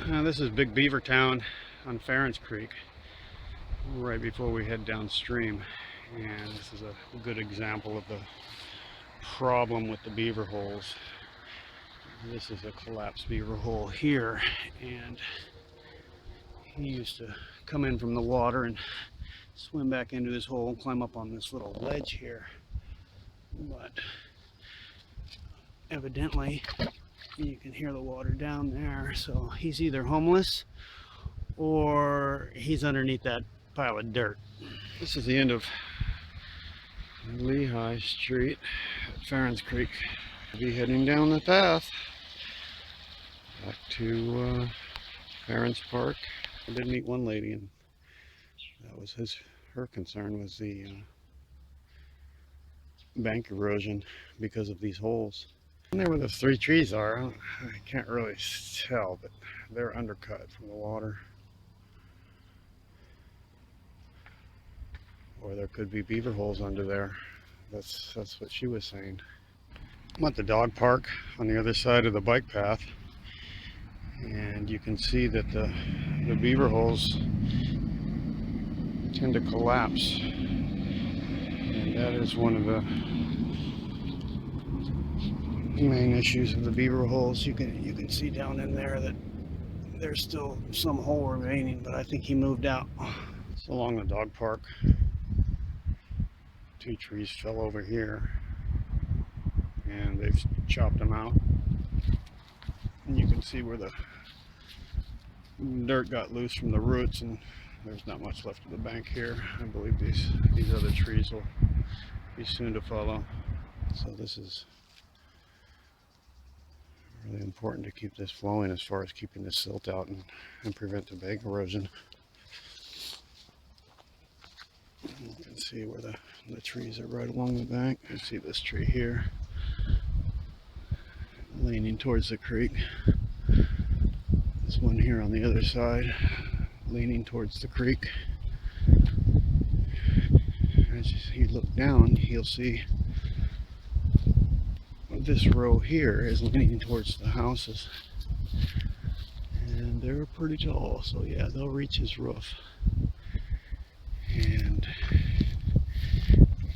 This is Big Beaver Town on Farron's Creek, right before we head downstream. And this is a good example of the problem with the beaver holes. This is a collapsed beaver hole here, and he used to come in from the water and swim back into his hole and climb up on this little ledge here. But evidently, you can hear the water down there, so he's either homeless or he's underneath that pile of dirt. This is the end of Lehigh Street at Farron's Creek. I'll be heading down the path back to Farron's Park. I did meet one lady, and that was her concern was the bank erosion because of these holes. And there where the three trees are, I can't really tell, but they're undercut from the water. Or there could be beaver holes under there. That's what she was saying. I'm at the dog park on the other side of the bike path, and you can see that the beaver holes tend to collapse, and that is one of the main issues of the beaver holes. You can see down in there that there's still some hole remaining, but I think he moved out. It's along the dog park. Two trees fell over here, and they've chopped them out. And you can see where the dirt got loose from the roots, and there's not much left of the bank here. I believe these other trees will be soon to follow. So this is really important to keep this flowing as far as keeping the silt out and prevent the bank erosion. You can see where the trees are right along the bank. You see this tree here leaning towards the creek. This one here on the other side leaning towards the creek. As you look down, you'll see this row here is leaning towards the houses, and they're pretty tall, so yeah, they'll reach his roof. And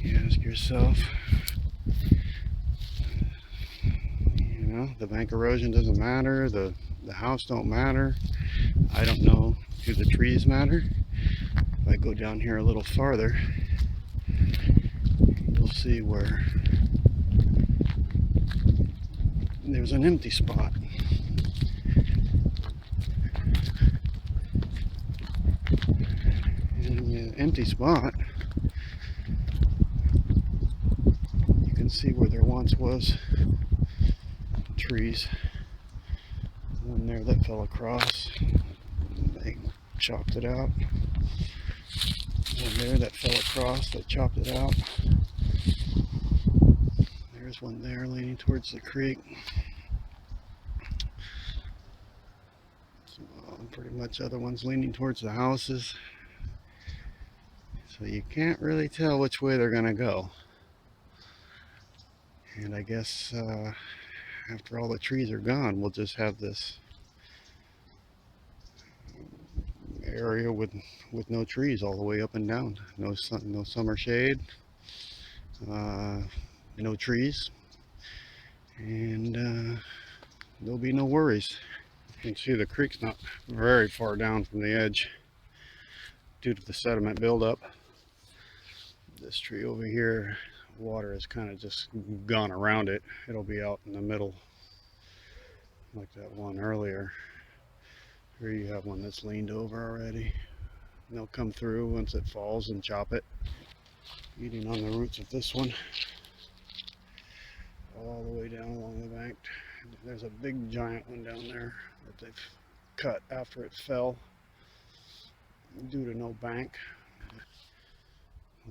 you ask yourself, you know, the bank erosion doesn't matter, the house don't matter. I don't know, do the trees matter? If I go down here a little farther, you'll see where there's an empty spot. And in the empty spot, you can see where there once was trees. One there that fell across, they chopped it out. One there that fell across, they chopped it out. There's one there leaning towards the creek. So, pretty much other ones leaning towards the houses. So you can't really tell which way they're gonna go. And I guess after all the trees are gone, we'll just have this area with no trees all the way up and down. No sun, no summer shade, no trees, and there'll be no worries. You can see the creek's not very far down from the edge due to the sediment buildup. This tree over here, water has kind of just gone around it. It'll be out in the middle like that one earlier. Here you have one that's leaned over already. And they'll come through once it falls and chop it, eating on the roots of this one all the way down along the bank. There's a big giant one down there that they've cut after it fell due to no bank.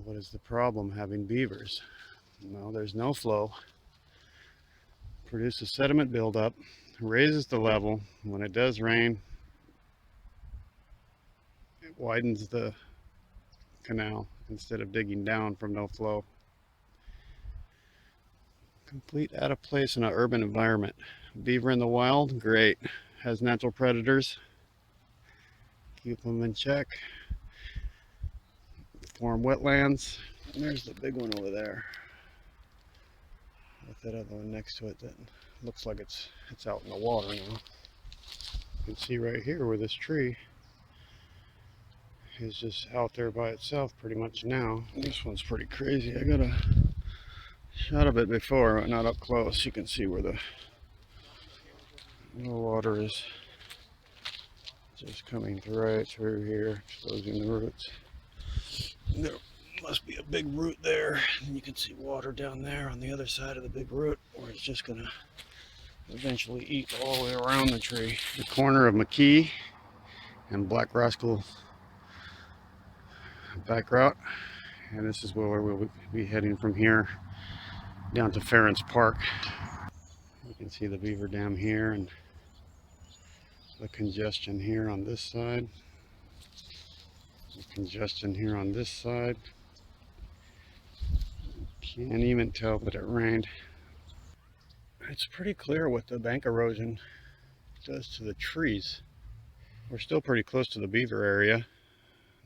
What is the problem having beavers? No, there's no flow. Produces sediment buildup, raises the level. When it does rain, it widens the canal instead of digging down from no flow. Complete out of place in an urban environment. Beaver in the wild, great. Has natural predators, keep them in check, form wetlands. And there's the big one over there with that other one next to it that looks like it's out in the water now. You can see right here where this tree is just out there by itself pretty much now. This one's pretty crazy. I got a shot of it before, but not up close. You can see where the water is just coming right through here, exposing the roots. There must be a big root there, and you can see water down there on the other side of the big root, where it's just gonna eventually eat all the way around the tree. The corner of McKee and Black Rascal back route, and this is where we'll be heading from here down to Ference Park. You can see the Beaver Dam here and the congestion here on this side, the congestion here on this side. Can't even tell that it rained. It's pretty clear what the bank erosion does to the trees. We're still pretty close to the beaver area.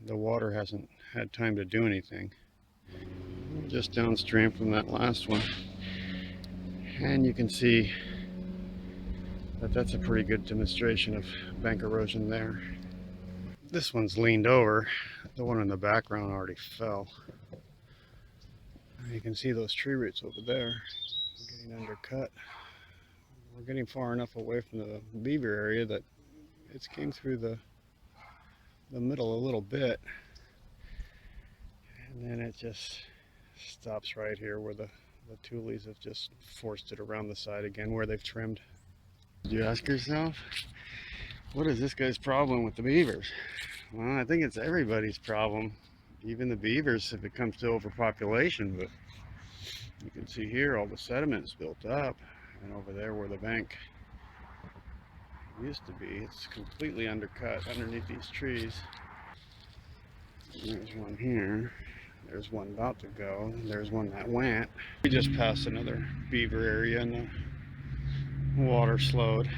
The water hasn't had time to do anything. Just downstream from that last one, and you can see that that's a pretty good demonstration of bank erosion there. This one's leaned over. The one in the background already fell. You can see those tree roots over there getting undercut. We're getting far enough away from the beaver area that it's came through the middle a little bit, and then it just stops right here where the tules have just forced it around the side again where they've trimmed. Did you ask yourself, what is this guy's problem with the beavers? Well, I think it's everybody's problem, even the beavers if it comes to overpopulation. But you can see here all the sediment is built up, and over there where the bank used to be, it's completely undercut underneath these trees. And there's one here, there's one about to go, and there's one that went. We just passed another beaver area and the water slowed,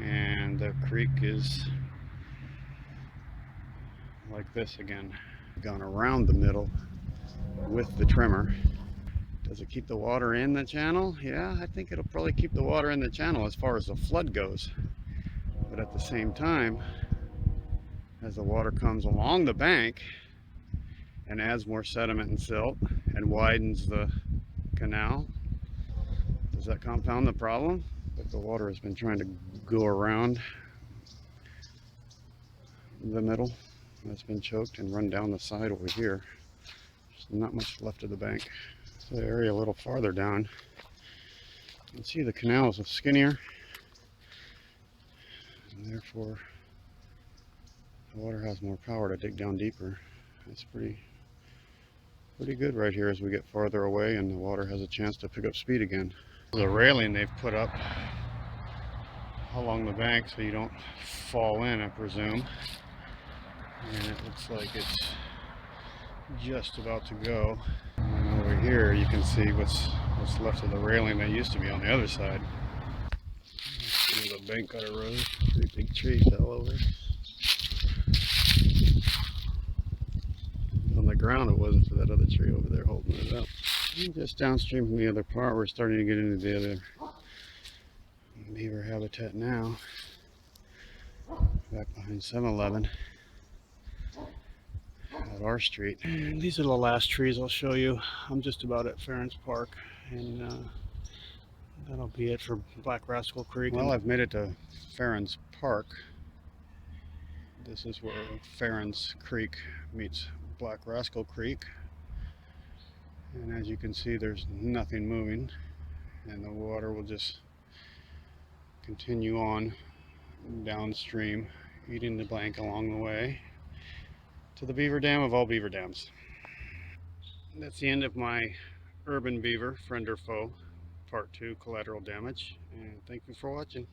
and the creek is like this again. Gone around the middle with the trimmer. Does it keep the water in the channel? Yeah, I think it'll probably keep the water in the channel as far as the flood goes. But at the same time, as the water comes along the bank and adds more sediment and silt and widens the canal, does that compound the problem? But the water has been trying to go around the middle. That's been choked and run down the side over here. There's not much left of the bank. So the area a little farther down, you can see the canal is skinnier, and therefore the water has more power to dig down deeper. It's pretty good right here as we get farther away and the water has a chance to pick up speed again. The railing they've put up along the bank so you don't fall in, I presume. And it looks like it's just about to go. And over here you can see what's left of the railing that used to be on the other side. The bank got eroded. Pretty big tree fell over. On the ground it wasn't for that other tree over there holding it up. And just downstream from the other part, we're starting to get into the other beaver habitat now. Back behind 7-Eleven at our street. And these are the last trees I'll show you. I'm just about at Ference Park, and that'll be it for Black Rascal Creek. Well, I've made it to Ference Park. This is where Ference Creek meets Black Rascal Creek. And as you can see, there's nothing moving, and the water will just continue on downstream, eating the bank along the way to the beaver dam of all beaver dams. That's the end of my urban beaver, friend or foe, part 2, collateral damage, and thank you for watching.